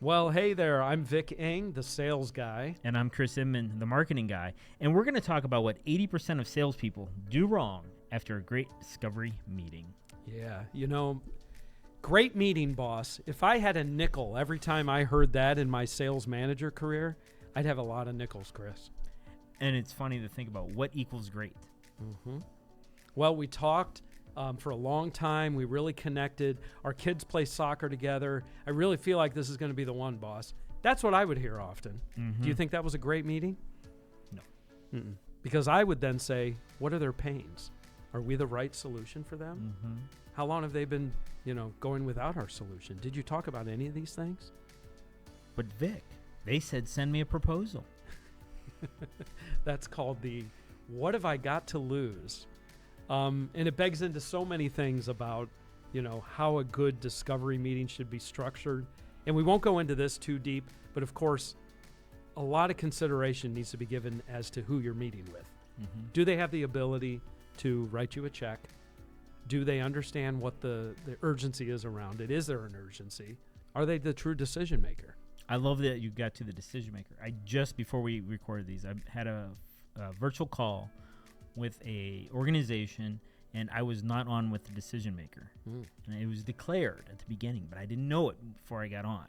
Well, hey there. I'm Vic Ing, the sales guy. And I'm Chris Inman, the marketing guy. And we're going to talk about what 80% of salespeople do wrong after a great discovery meeting. Yeah, great meeting, boss. If I had a nickel every time I heard that in my sales manager career, I'd have a lot of nickels, Chris. And it's funny to think about what equals great. Mm-hmm. Well, we talked for a long time. We really connected. Our kids play soccer together. I really feel like this is going to be the one, boss. That's what I would hear often. Mm-hmm. Do you think that was a great meeting? No. Mm-mm. Because I would then say, what are their pains? Are we the right solution for them? Mm-hmm. How long have they been, going without our solution? Did you talk about any of these things? But Vic, they said send me a proposal. That's called the what have I got to lose? And it begs into so many things about, how a good discovery meeting should be structured. And we won't go into this too deep, but of course, a lot of consideration needs to be given as to who you're meeting with. Mm-hmm. Do they have the ability to write you a check? Do they understand what the urgency is around it? Is there an urgency? Are they the true decision maker? I love that you got to the decision maker. Before we recorded these, I had a virtual call with a organization, and I was not on with the decision maker. And it was declared at the beginning, but I didn't know it before I got on,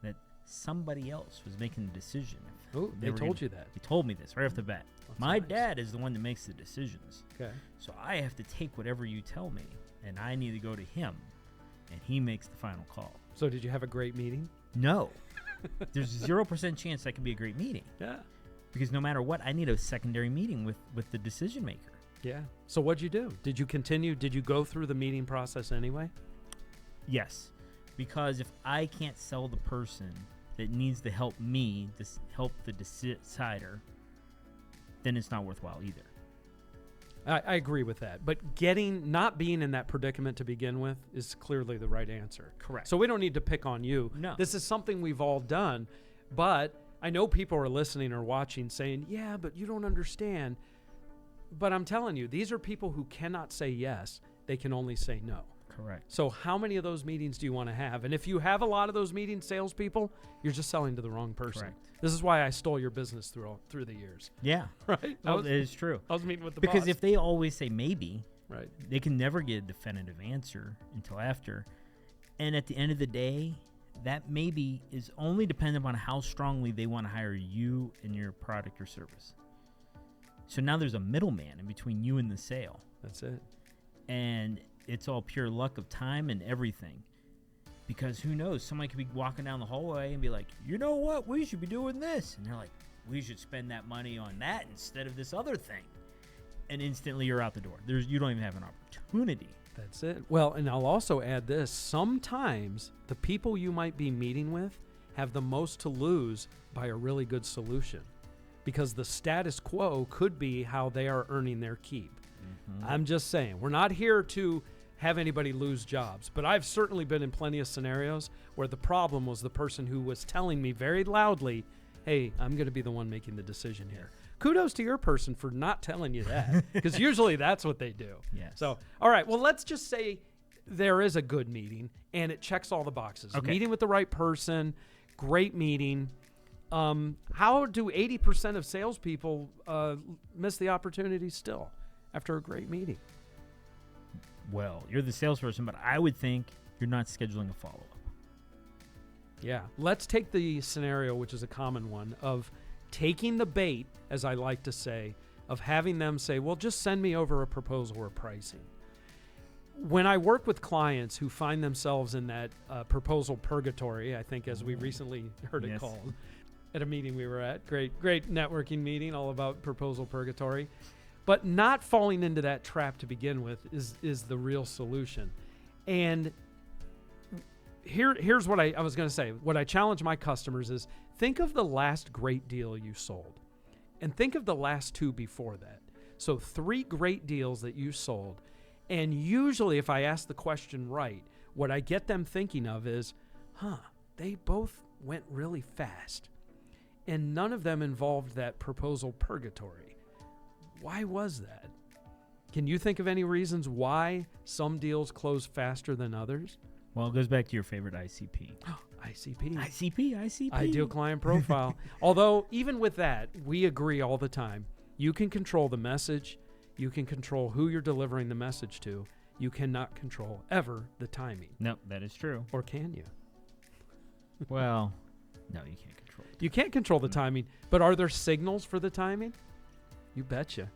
that somebody else was making the decision. Oh, they told you that. They told me this right off the bat. That's My nice. dad is the one that makes the decisions. Okay. So I have to take whatever you tell me, and I need to go to him, and he makes the final call. So did you have a great meeting? No. There's 0% chance that can be a great meeting. Yeah. Because no matter what, I need a secondary meeting with the decision maker. Yeah. So what'd you do? Did you continue? Did you go through the meeting process anyway? Yes. Because if I can't sell the person that needs to help me, help the decider, then it's not worthwhile either. I agree with that. But not being in that predicament to begin with is clearly the right answer. Correct. So we don't need to pick on you. No. This is something we've all done. But I know people are listening or watching saying, yeah, but you don't understand. But I'm telling you, these are people who cannot say yes. They can only say no. Correct. So how many of those meetings do you want to have? And if you have a lot of those meetings, salespeople, you're just selling to the wrong person. Correct. This is why I stole your business through the years. Yeah. Right? Well, it is true. I was meeting with the Because boss. if they always say maybe, right, they can never get a definitive answer until after. And at the end of the day, that maybe is only dependent on how strongly they want to hire you and your product or service. So now there's a middleman in between you and the sale. That's it. And it's all pure luck of time and everything. Because who knows, somebody could be walking down the hallway and be like, you know what, we should be doing this. And they're like, we should spend that money on that instead of this other thing. And instantly you're out the door. You don't even have an opportunity. That's it. Well, and I'll also add this. Sometimes the people you might be meeting with have the most to lose by a really good solution. Because the status quo could be how they are earning their keep. Mm-hmm. I'm just saying, we're not here to have anybody lose jobs, but I've certainly been in plenty of scenarios where the problem was the person who was telling me very loudly, hey, I'm going to be the one making the decision here. Kudos to your person for not telling you that, because usually that's what they do. Yes. So, all right, well, let's just say there is a good meeting and it checks all the boxes. Okay. Meeting with the right person, great meeting. How do 80% of salespeople miss the opportunity still after a great meeting? Well, you're the salesperson, but I would think you're not scheduling a follow-up. Yeah. Let's take the scenario, which is a common one, of taking the bait, as I like to say, of having them say, well, just send me over a proposal or pricing. When I work with clients who find themselves in that proposal purgatory, I think as we recently heard it called at a meeting we were at, great networking meeting all about proposal purgatory, but not falling into that trap to begin with is the real solution. And here's what I was going to say. What I challenge my customers is think of the last great deal you sold and think of the last two before that. So 3 great deals that you sold. And usually if I ask the question right, what I get them thinking of is, they both went really fast. And none of them involved that proposal purgatory. Why was that? Can you think of any reasons why some deals close faster than others? Well, it goes back to your favorite ICP. ICP. Ideal client profile. Although, even with that, we agree all the time. You can control the message. You can control who you're delivering the message to. You cannot control, ever, the timing. No, that is true. Or can you? Well, no, you can't control it. You can't control the timing. But are there signals for the timing? You betcha.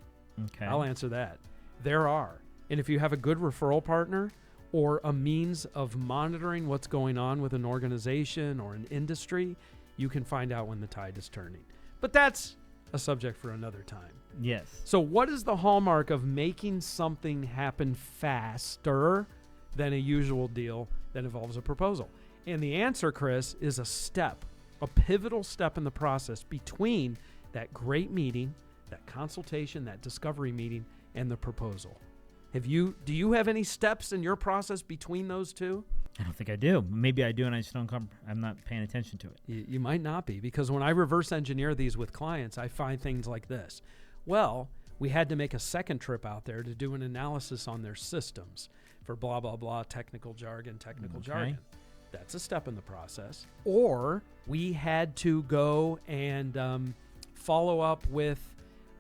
Okay. I'll answer that. There are. And if you have a good referral partner or a means of monitoring what's going on with an organization or an industry, you can find out when the tide is turning. But that's a subject for another time. Yes. So what is the hallmark of making something happen faster than a usual deal that involves a proposal? And the answer, Chris, is a step, a pivotal step in the process between that great meeting, that consultation, that discovery meeting, and the proposal. Do you have any steps in your process between those two? I don't think I do. Maybe I do, and I just don't I'm not paying attention to it. You might not be, because when I reverse engineer these with clients, I find things like this. Well, we had to make a second trip out there to do an analysis on their systems for blah, blah, blah, technical jargon. That's a step in the process. Or we had to go and follow up with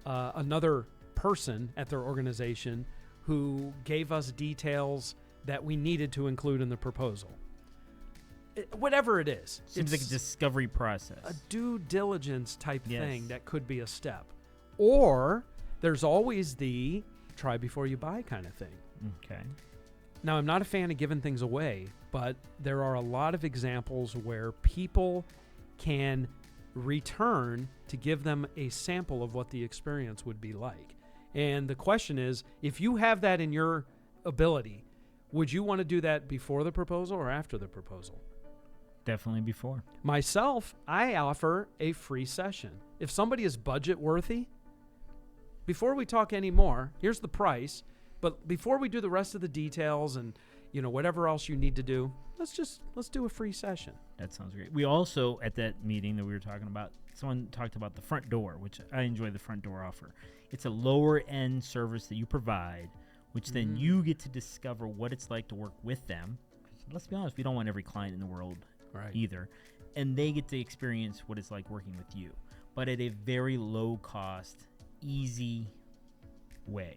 another person at their organization who gave us details that we needed to include in the proposal. Whatever it is. Seems like a discovery process. A due diligence type Yes. thing that could be a step. Or there's always the try before you buy kind of thing. Okay. Now, I'm not a fan of giving things away, but there are a lot of examples where people can return to give them a sample of what the experience would be like. And the question is, if you have that in your ability, would you want to do that before the proposal or after the proposal? Definitely before. Myself, I offer a free session. If somebody is budget worthy, before we talk any more, here's the price. But before we do the rest of the details and whatever else you need to do, let's do a free session. That sounds great. We also, at that meeting that we were talking about, someone talked about the front door, which I enjoy the front door offer. It's a lower end service that you provide, which then you get to discover what it's like to work with them. Let's be honest, we don't want every client in the world either. And they get to experience what it's like working with you, but at a very low cost, easy way.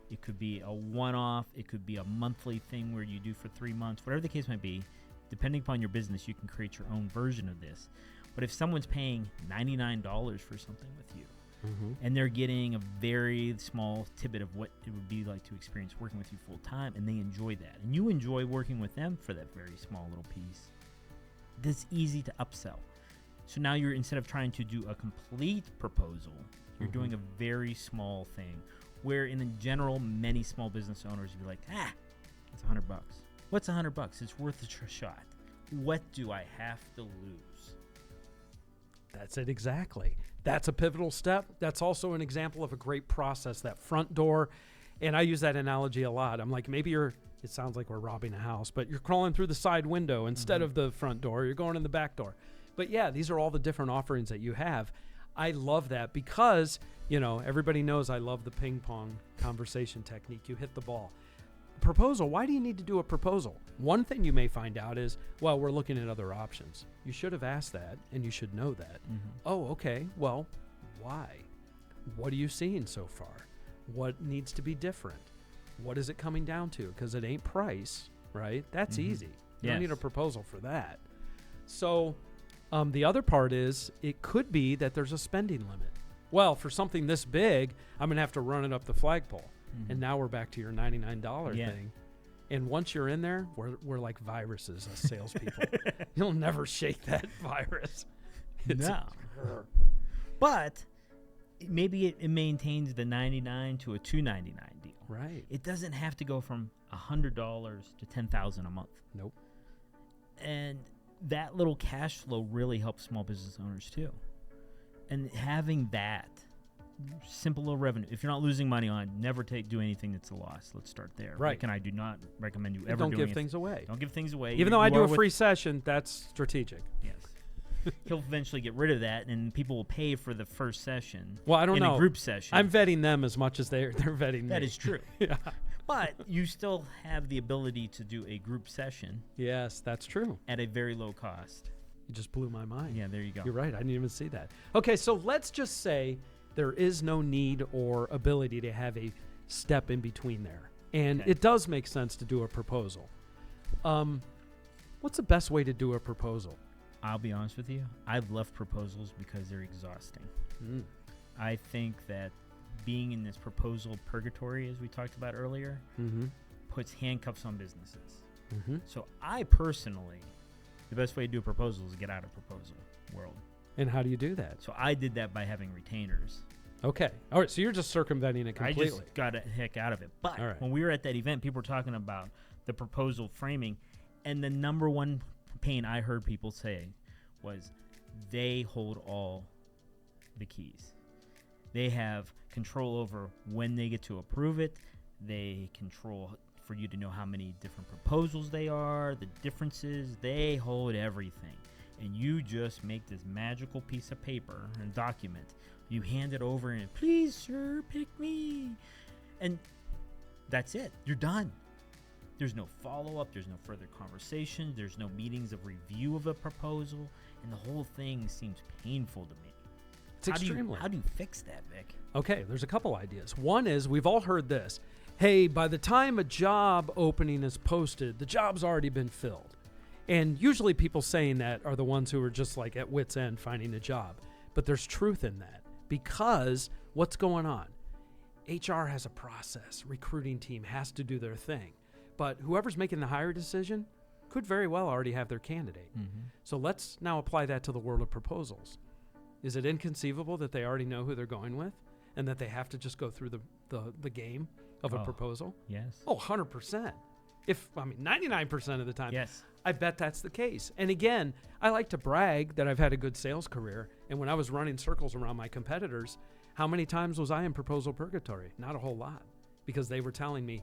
It could be a one-off. It could be a monthly thing where you do for 3 months, whatever the case might be. Depending upon your business, you can create your own version of this. But if someone's paying $99 for something with you, and they're getting a very small tidbit of what it would be like to experience working with you full time, and they enjoy that, and you enjoy working with them for that very small little piece, that's easy to upsell. So now you're, instead of trying to do a complete proposal, you're doing a very small thing, where in general, many small business owners would be like, it's $100. What's $100? It's worth a shot. What do I have to lose? That's it exactly. That's a pivotal step. That's also an example of a great process, that front door. And I use that analogy a lot. I'm like, maybe it sounds like we're robbing a house, but you're crawling through the side window instead of the front door. You're going in the back door. But yeah, these are all the different offerings that you have. I love that because, everybody knows I love the ping pong conversation technique. You hit the ball. Proposal. Why do you need to do a proposal? One thing you may find out is, well, we're looking at other options. You should have asked that, and you should know that. Oh, okay. Well, why? What are you seeing so far? What needs to be different? What is it coming down to? Because it ain't price, right? That's easy. You don't need a proposal for that. So the other part is, it could be that there's a spending limit. Well, for something this big, I'm going to have to run it up the flagpole. And now we're back to your $99 thing. And once you're in there, we're like viruses as salespeople. You'll never shake that virus. No. But maybe it maintains the $99 to a $299 deal. Right. It doesn't have to go from $100 to $10,000 a month. Nope. And that little cash flow really helps small business owners too. And having that simple little revenue. If you're not losing money on it, never do anything that's a loss. Let's start there. Right. Rick and I do not recommend you ever don't doing give things away. Don't give things away. Even though I do a free session, that's strategic. Yes. He'll eventually get rid of that, and people will pay for the first session. Well, I don't know. In a group session. I'm vetting them as much as they're vetting me. That is true. Yeah. But you still have the ability to do a group session Yes, that's true. at a very low cost. You just blew my mind. Yeah, there you go. You're right. I didn't even see that. Okay, so let's just say there is no need or ability to have a step in between there. And Okay. it does make sense to do a proposal. What's the best way to do a proposal? I'll be honest with you. I love proposals because they're exhausting. Mm. I think that being in this proposal purgatory, as we talked about earlier, Mm-hmm. puts handcuffs on businesses. Mm-hmm. So I personally, the best way to do a proposal is to get out of proposal world. And how do you do that? So I did that by having retainers. Okay. All right. So you're just circumventing it completely. I just got the heck out of it. But All right. when we were at that event, people were talking about the proposal framing, and the number one pain I heard people say was they hold all the keys. They have control over when they get to approve it. They control for you to know how many different proposals they are, the differences. They hold everything. And you just make this magical piece of paper and document. You hand it over and, please, sir, pick me. And that's it. You're done. There's no follow-up. There's no further conversation. There's no meetings of review of a proposal. And the whole thing seems painful to me. It's extremely. How do you fix that, Vic? Okay, there's a couple ideas. One is we've all heard this. Hey, by the time a job opening is posted, the job's already been filled. And usually people saying that are the ones who are just like at wit's end finding a job. But there's truth in that because what's going on? HR has a process. Recruiting team has to do their thing. But whoever's making the hire decision could very well already have their candidate. Mm-hmm. So let's now apply that to the world of proposals. Is it inconceivable that they already know who they're going with and that they have to just go through the game of a proposal? Yes. Oh, 100%. 99% of the time. Yes. I bet that's the case. And again, I like to brag that I've had a good sales career. And when I was running circles around my competitors, how many times was I in proposal purgatory? Not a whole lot, because they were telling me,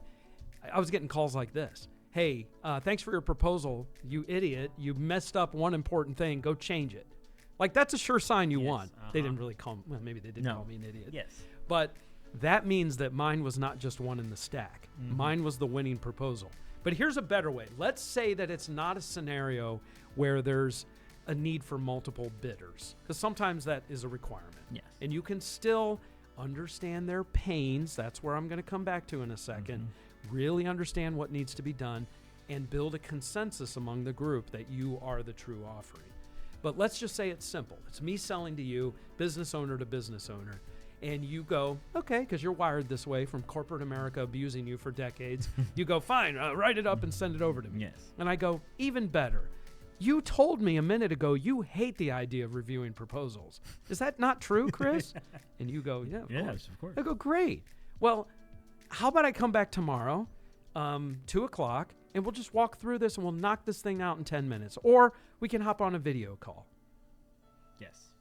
I was getting calls like this. Hey, thanks for your proposal, you idiot. You messed up one important thing. Go change it. Like, that's a sure sign you won. They didn't really call me. Well, maybe they did call me an idiot. Yes. But that means that mine was not just one in the stack. Mm-hmm. Mine was the winning proposal. But here's a better way. Let's say that it's not a scenario where there's a need for multiple bidders, because sometimes that is a requirement. Yes. And you can still understand their pains. That's where I'm going to come back to in a second. Mm-hmm. Really understand what needs to be done and build a consensus among the group that you are the true offering. But let's just say it's simple. It's me selling to you, business owner to business owner. And you go, okay, because you're wired this way from corporate America abusing you for decades. You go, fine, write it up and send it over to me. Yes. And I go, even better. You told me a minute ago you hate the idea of reviewing proposals. Is that not true, Chris? And you go, yeah, Of course. I go, great. Well, how about I come back tomorrow, 2:00, and we'll just walk through this and we'll knock this thing out in 10 minutes. Or we can hop on a video call. Yes.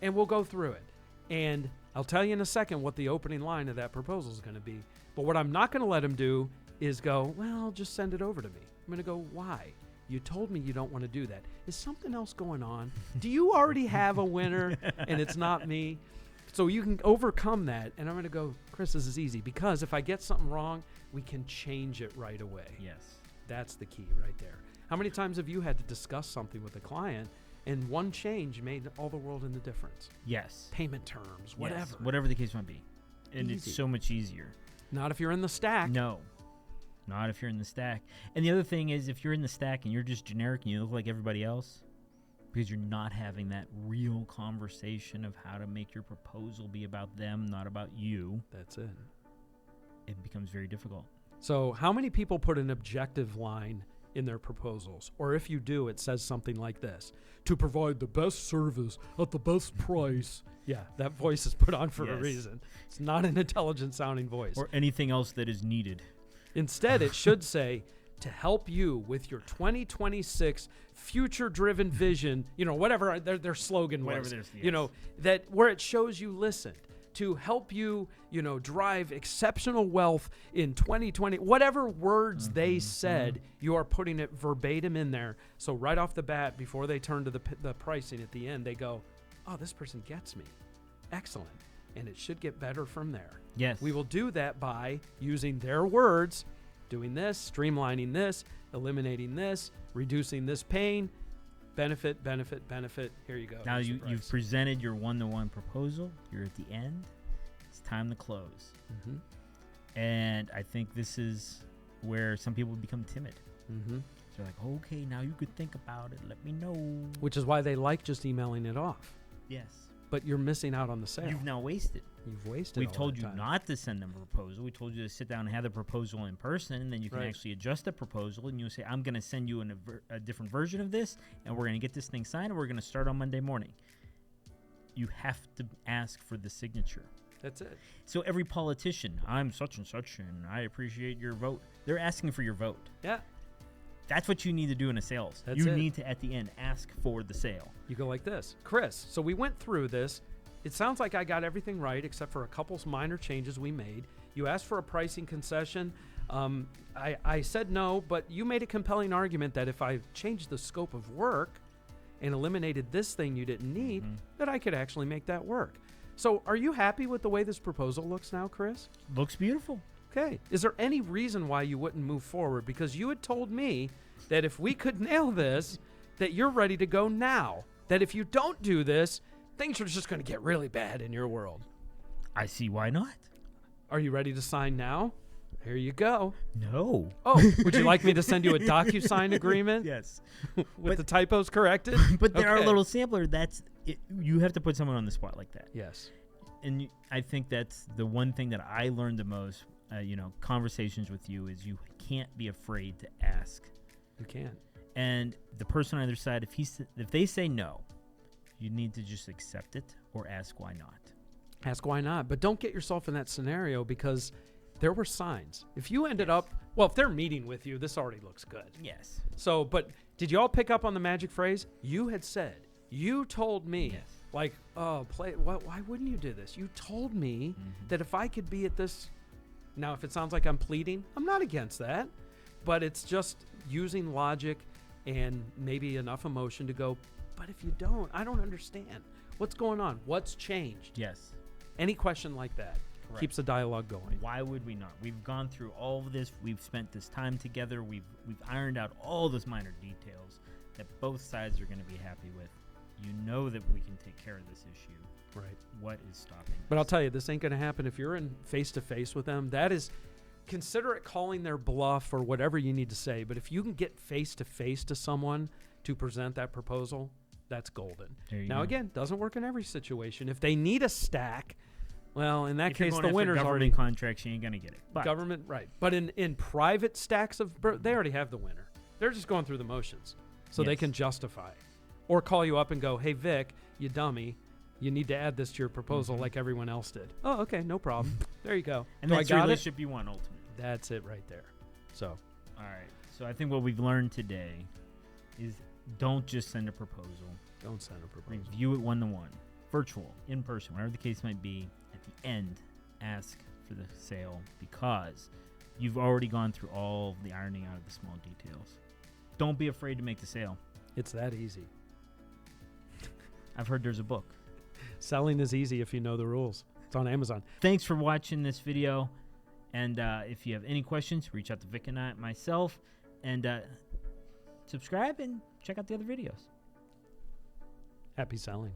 And we'll go through it. And I'll tell you in a second what the opening line of that proposal is going to be. But what I'm not going to let him do is go, well, just send it over to me. I'm going to go, why? You told me you don't want to do that. Is something else going on? Do you already have a winner and it's not me? So you can overcome that. And I'm going to go, Chris, this is easy. Because if I get something wrong, we can change it right away. Yes. That's the key right there. How many times have you had to discuss something with a client and one change made all the world in the difference? Yes. Payment terms, whatever. Yes. Whatever the case might be. And Easy. it's so much easier. Not if you're in the stack. No. Not if you're in the stack. And the other thing is, if you're in the stack and you're just generic and you look like everybody else, because you're not having that real conversation of how to make your proposal be about them, not about you. That's it. It becomes very difficult. So how many people put an objective line in their proposals? Or if you do, it says something like this: to provide the best service at the best price. Yeah, that voice is put on for a Yes. reason. It's not an intelligent sounding voice. Or anything else that is needed. Instead, it should say, to help you with your 2026 future-driven vision, whatever their slogan Whatever was, theirs- yes. that where it shows you listened, to help you, drive exceptional wealth in 2020, whatever words they said, you are putting it verbatim in there. So right off the bat, before they turn to the pricing at the end, they go, oh, this person gets me. Excellent. and it should get better from there. Yes. We will do that by using their words, doing this, streamlining this, eliminating this, reducing this pain, benefit, benefit, benefit. Here you go. Now Here's the you've price. presented your one-to-one proposal. You're at the end. It's time to close. And I think this is where some people become timid. They're like, okay, now you could think about it. Let me know. Which is why they like just emailing it off. Yes. But you're missing out on the sale. You've now wasted. You've wasted. We've all told that you time. not to send them a proposal. We told you to sit down and have the proposal in person, and then you can Right. actually adjust the proposal, and you'll say, I'm going to send you a different version of this, and we're going to get this thing signed, and we're going to start on Monday morning. You have to ask for the signature. That's it. So every politician, I'm such and such, and I appreciate your vote. They're asking for your vote. Yeah. That's what you need to do in a sales. That's you it. need to, at the end, ask for the sale. You go like this. Chris, so we went through this. It sounds like I got everything right except for a couple minor changes we made. You asked for a pricing concession. I said no, but you made a compelling argument that if I changed the scope of work and eliminated this thing you didn't need, that I could actually make that work. So are you happy with the way this proposal looks now, Chris? Looks beautiful. Okay. Is there any reason why you wouldn't move forward? Because you had told me that if we could nail this, that you're ready to go now. That if you don't do this, things are just going to get really bad in your world. I see why not. Are you ready to sign now? Here you go. No. Oh, would you like me to send you a DocuSign agreement Yes. with the typos corrected? But there are Okay. a little sampler. That's it, you have to put someone on the spot like that. Yes. And I think that's the one thing that I learned the most. Conversations with you is you can't be afraid to ask. You can. And the person on the other side, if they say no, you need to just accept it or ask why not. Ask why not. But don't get yourself in that scenario because there were signs. If you ended up, well, if they're meeting with you, this already looks good. Yes. So, but did you all pick up on the magic phrase? You had said, you told me, Yes. like, oh, why wouldn't you do this? You told me that if I could be at this. Now, if it sounds like I'm pleading, I'm not against that. But it's just using logic and maybe enough emotion to go, but if you don't, I don't understand. What's going on? What's changed? Yes. Any question like that Correct. keeps the dialogue going. Why would we not? We've gone through all of this. We've spent this time together. We've ironed out all those minor details that both sides are going to be happy with. You know that we can take care of this issue. Right. What is stopping But I'll us? tell you, this ain't going to happen if you're in face-to-face with them. That is, consider it calling their bluff or whatever you need to say. But if you can get face-to-face to someone to present that proposal, that's golden. There you Now, go. again, doesn't work in every situation. If they need a stack, well, in that If you're case, going the after winner's government already contracts, you ain't gonna get it. But government, right? But in private stacks of, they already have the winner. They're just going through the motions, so they Yes. can justify, or call you up and go, "Hey, Vic, you dummy, you need to add this to your proposal like everyone else did." Oh, okay, no problem. There you go. and Do I that's the got it? relationship you want ultimately. That's it right there. So All right. So I think what we've learned today is don't just send a proposal. don't send a proposal. Review it one-to-one, virtual, in person, whatever the case might be. At the end, ask for the sale because you've already gone through all the ironing out of the small details. Don't be afraid to make the sale. It's that easy. I've heard there's a book. Selling is easy if you know the rules. It's on Amazon. Thanks for watching this video. And if you have any questions, reach out to Vic and myself. And subscribe and check out the other videos. Happy selling.